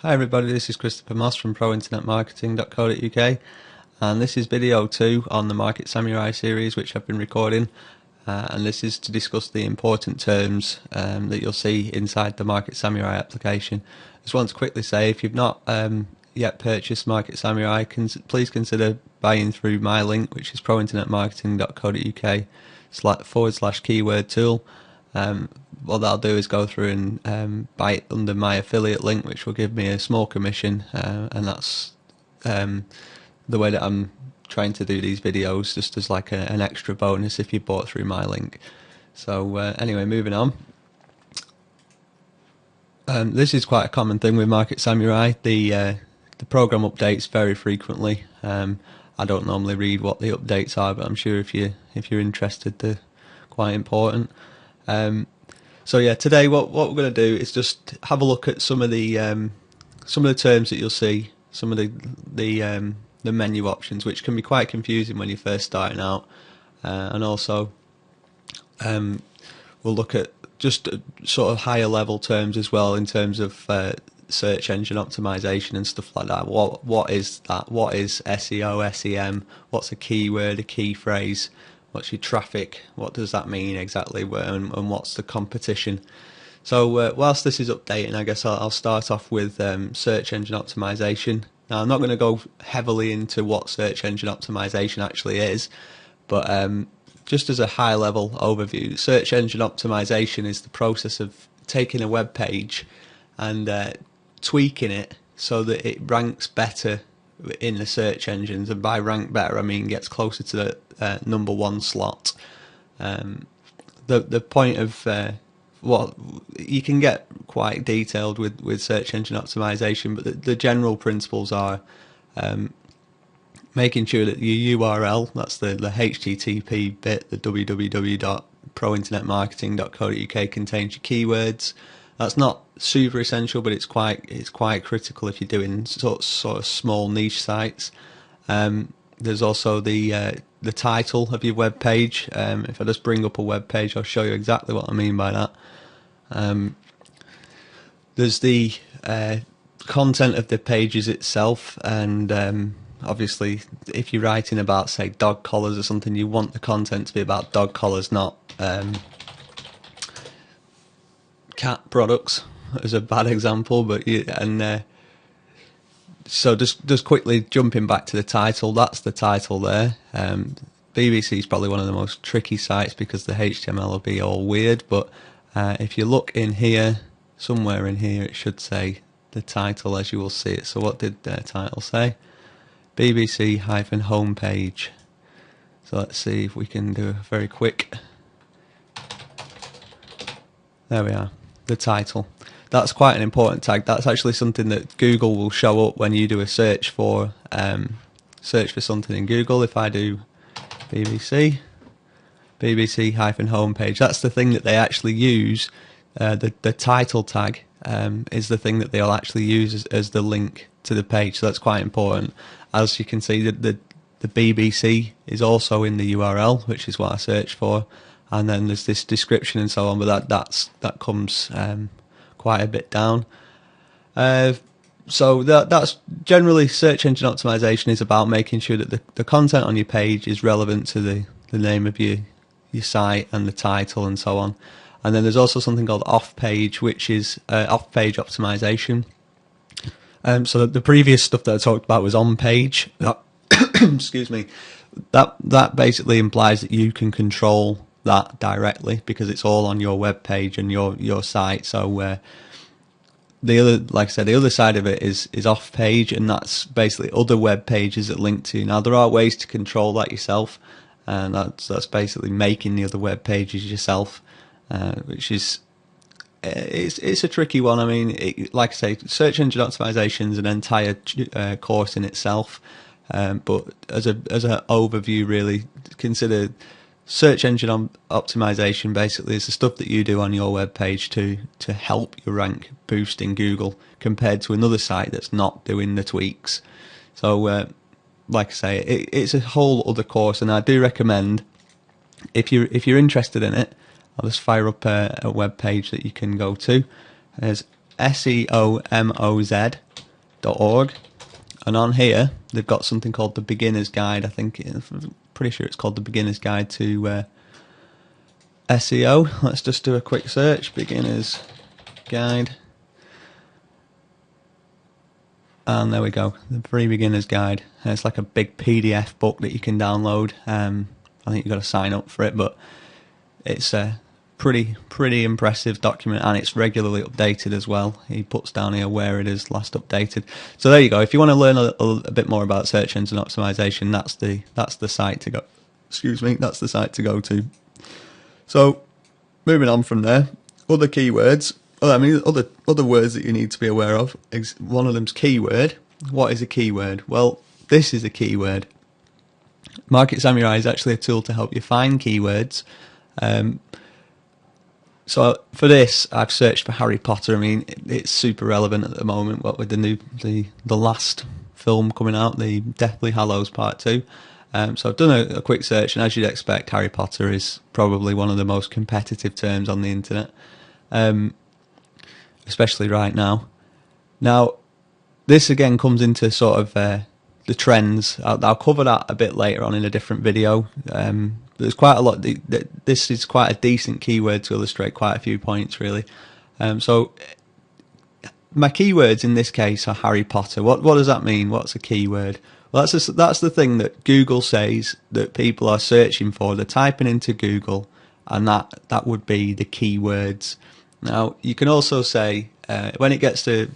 Hi everybody, this is Christopher Moss from prointernetmarketing.co.uk, and this is video 2 on the Market Samurai series which I've been recording, and this is to discuss the important terms that you'll see inside the Market Samurai application. I just want to quickly say, if you've not yet purchased Market Samurai, please consider buying through my link, which is prointernetmarketing.co.uk/keyword tool. What that'll do is go through and buy it under my affiliate link, which will give me a small commission, and that's the way that I'm trying to do these videos, just as like an extra bonus if you bought through my link. So anyway, moving on. This is quite a common thing with Market Samurai. The program updates very frequently. I don't normally read what the updates are, but I'm sure if you're interested, they're quite important. So yeah, today what we're going to do is just have a look at some of the terms that you'll see, some of the menu options, which can be quite confusing when you're first starting out, and also we'll look at just sort of higher level terms as well, in terms of search engine optimization and stuff like that. What is that? What is SEO, SEM? What's a keyword, a key phrase? What's your traffic? What does that mean exactly? And what's the competition? So whilst this is updating, I guess I'll start off with search engine optimization. Now, I'm not going to go heavily into what search engine optimization actually is, but just as a high level overview, search engine optimization is the process of taking a web page and tweaking it so that it ranks better in the search engines, and by rank better I mean gets closer to the number one slot. The point of what you can get quite detailed with search engine optimization, but the general principles are making sure that your URL, that's the HTTP bit, the www.prointernetmarketing.co.uk, contains your keywords. That's not super essential, but it's quite critical if you're doing sort of small niche sites. There's also the title of your web page. If I just bring up a web page, I'll show you exactly what I mean by that. There's the content of the pages itself, and obviously if you're writing about, say, dog collars or something, you want the content to be about dog collars, not cat products, as a bad example. But so just quickly jumping back to the title, that's the title there. BBC is probably one of the most tricky sites because the HTML will be all weird, but if you look in here, somewhere in here, it should say the title as you will see it. So what did the title say? BBC-homepage. So let's see if we can do a very quick. There we are, the title. That's quite an important tag. That's actually something that Google will show up when you do a search for something in Google. If I do BBC-homepage, that's the thing that they actually use. The title tag is the thing that they'll actually use as the link to the page. So that's quite important. As you can see, the BBC is also in the URL, which is what I searched for, and then there's this description and so on. But that comes quite a bit down. So that's generally search engine optimization is about making sure that the content on your page is relevant to the name of your site and the title and so on. And then there's also something called OffPage, which is off-page optimization. So the previous stuff that I talked about was on-page. Excuse me. That basically implies that you can control that directly because it's all on your web page and your site. So the other, like I said, the other side of it is off page, and that's basically other web pages that link to. Now there are ways to control that yourself, and that's basically making the other web pages yourself, which is it's a tricky one. I mean, like I say, search engine optimization is an entire course in itself, but as an overview, really consider search engine optimization basically is the stuff that you do on your web page to help your rank boost in Google compared to another site that's not doing the tweaks. So like I say, it's a whole other course, and I do recommend, if you're interested in it, I'll just fire up a web page that you can go to. There's SEOMOZ SEOTC.org, and on here they've got something called the Beginner's Guide. I'm pretty sure it's called the Beginner's Guide to SEO. Let's just do a quick search, Beginner's Guide. And there we go, the free Beginner's Guide. It's like a big PDF book that you can download. I think you've got to sign up for it, but it's a pretty impressive document, and it's regularly updated as well. He puts down here where it is last updated. So there you go. If you want to learn a bit more about search engine optimization, that's the site to go. Excuse me, that's the site to go to. So moving on from there, other keywords. Other words that you need to be aware of. One of them's keyword. What is a keyword? Well, this is a keyword. Market Samurai is actually a tool to help you find keywords. So for this, I've searched for Harry Potter. I mean, it's super relevant at the moment. What with the last film coming out, the Deathly Hallows Part 2. So I've done a quick search, and as you'd expect, Harry Potter is probably one of the most competitive terms on the internet. Especially right now. Now, this again comes into sort of the trends. I'll cover that a bit later on in a different video. There's quite a lot. This is quite a decent keyword to illustrate quite a few points, really. So, my keywords in this case are Harry Potter. What does that mean? What's a keyword? Well, that's the thing that Google says that people are searching for. They're typing into Google, and that would be the keywords. Now, you can also say, when it gets to,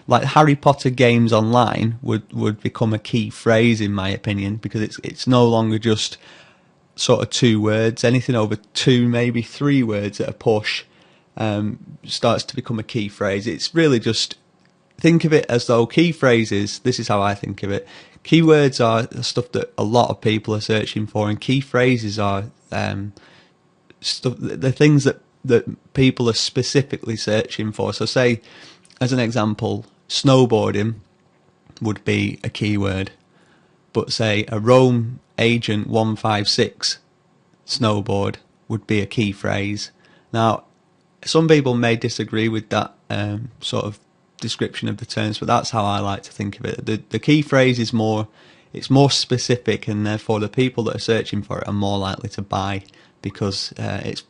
like, Harry Potter games online would become a key phrase, in my opinion, because it's no longer just sort of 2 words. Anything over 2, maybe 3 words at a push starts to become a key phrase. It's really just, think of it as though key phrases, this is how I think of it, keywords are stuff that a lot of people are searching for, and key phrases are the things that people are specifically searching for. So say, as an example, snowboarding would be a keyword, but say a Rome Agent 156 snowboard would be a key phrase. Now, some people may disagree with that sort of description of the terms, but that's how I like to think of it. The key phrase is more specific, and therefore the people that are searching for it are more likely to buy, because it's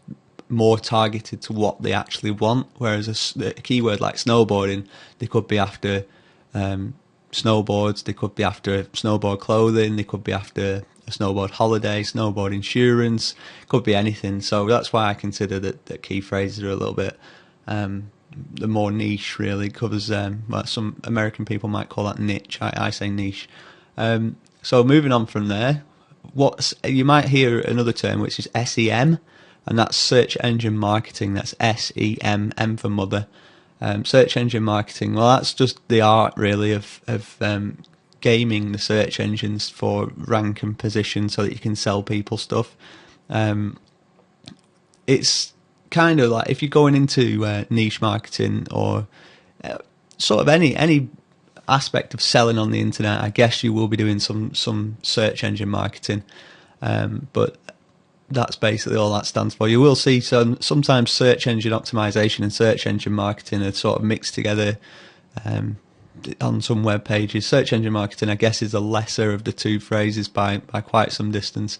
more targeted to what they actually want. Whereas a keyword like snowboarding, they could be after snowboards, they could be after snowboard clothing, they could be after a snowboard holiday, snowboard insurance, could be anything. So that's why I consider that key phrases are a little bit the more niche, really. Covers what some American people might call that niche. I say niche. So moving on from there, you might hear another term which is SEM, and that's search engine marketing. That's SEM, M for mother. Search engine marketing. Well, that's just the art, really, of gaming the search engines for rank and position so that you can sell people stuff. It's kind of like if you're going into niche marketing or sort of any aspect of selling on the internet, I guess you will be doing some search engine marketing. But that's basically all that stands for. You will see sometimes search engine optimization and search engine marketing are sort of mixed together on some web pages. Search engine marketing, I guess, is the lesser of the 2 phrases by quite some distance.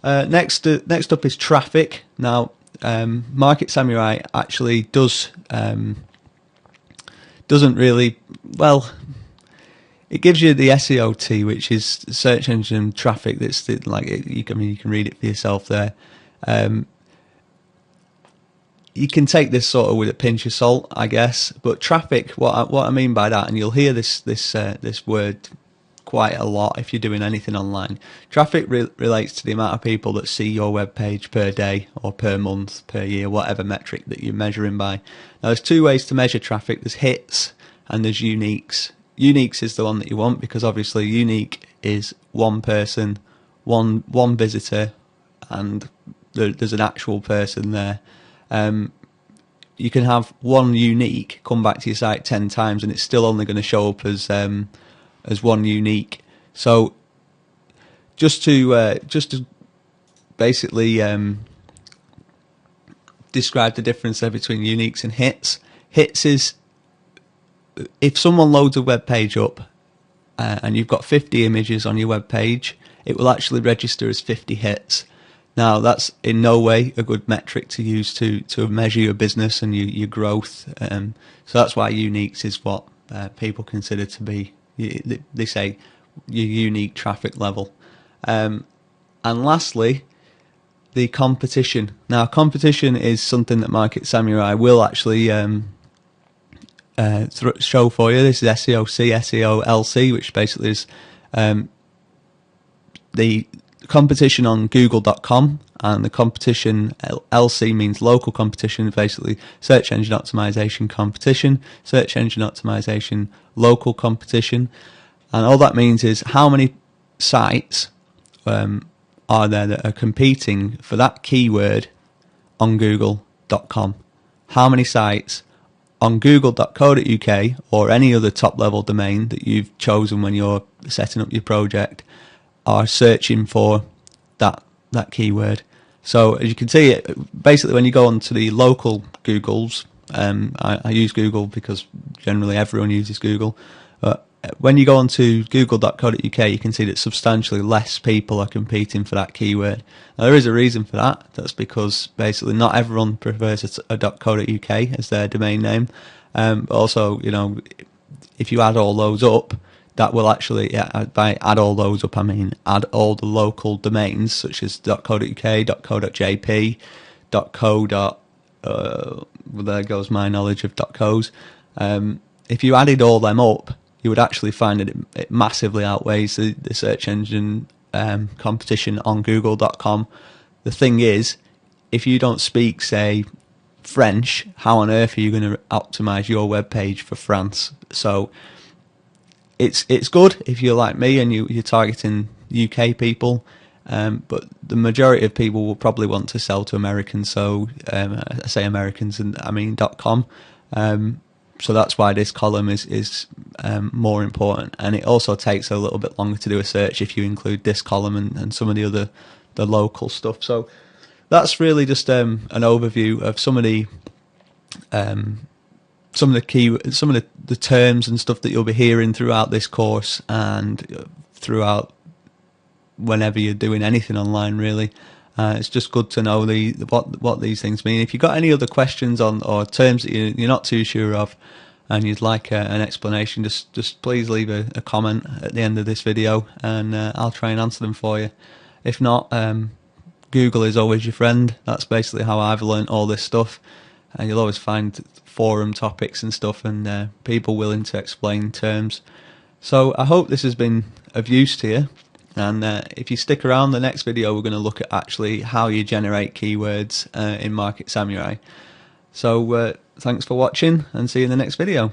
Next up is traffic. Now, Market Samurai actually doesn't really, well, it gives you the SEOT, which is search engine traffic. That's you can read it for yourself there. You can take this sort of with a pinch of salt, I guess. But traffic, what I mean by that, and you'll hear this word quite a lot if you're doing anything online. Traffic relates to the amount of people that see your web page per day or per month, per year, whatever metric that you're measuring by. Now, there's 2 ways to measure traffic. There's hits and there's uniques. Uniques is the one that you want, because obviously unique is one person, one visitor, and there's an actual person there. You can have one unique come back to your site 10 times and it's still only going to show up as one unique. So just to basically describe the difference there between uniques and hits. Hits is if someone loads a web page up and you've got 50 images on your web page, it will actually register as 50 hits. Now, that's in no way a good metric to use to measure your business and your growth. So that's why uniques is what people consider to be, they say, your unique traffic level. And lastly, the competition. Now, competition is something that Market Samurai will actually show for you. This is SEOC, SEOLC, which basically is the competition on Google.com, and the competition LC means local competition, basically search engine optimization competition, search engine optimization local competition. And all that means is how many sites are there that are competing for that keyword on Google.com. How many sites on google.co.uk or any other top level domain that you've chosen when you're setting up your project are searching for that keyword. So as you can see, basically when you go onto the local Googles, I use Google because generally everyone uses Google, but when you go onto google.co.uk, you can see that substantially less people are competing for that keyword. Now, there is a reason for that. That's because basically not everyone prefers a .co.uk as their domain name. But also, you know, if you add all those up, that will actually, by add all those up, I mean add all the local domains such as .co.uk, .co.jp, .co. Well, there goes my knowledge of .co's. If you added all them up, you would actually find that it massively outweighs the search engine competition on Google.com. The thing is, if you don't speak, say, French, how on earth are you going to optimize your web page for France? So it's good if you're like me and you're targeting UK people, but the majority of people will probably want to sell to Americans. So I say Americans, and I mean .com. So that's why this column is more important, and it also takes a little bit longer to do a search if you include this column and some of the local stuff. So that's really just an overview of some of the terms and stuff that you'll be hearing throughout this course and throughout whenever you're doing anything online, really. It's just good to know what these things mean. If you've got any other questions on or terms that you're not too sure of and you'd like an explanation, just please leave a comment at the end of this video, and I'll try and answer them for you. If not, Google is always your friend. That's basically how I've learned all this stuff. And you'll always find forum topics and stuff, and people willing to explain terms. So I hope this has been of use to you. And if you stick around, the next video we're going to look at actually how you generate keywords in Market Samurai. So thanks for watching, and see you in the next video.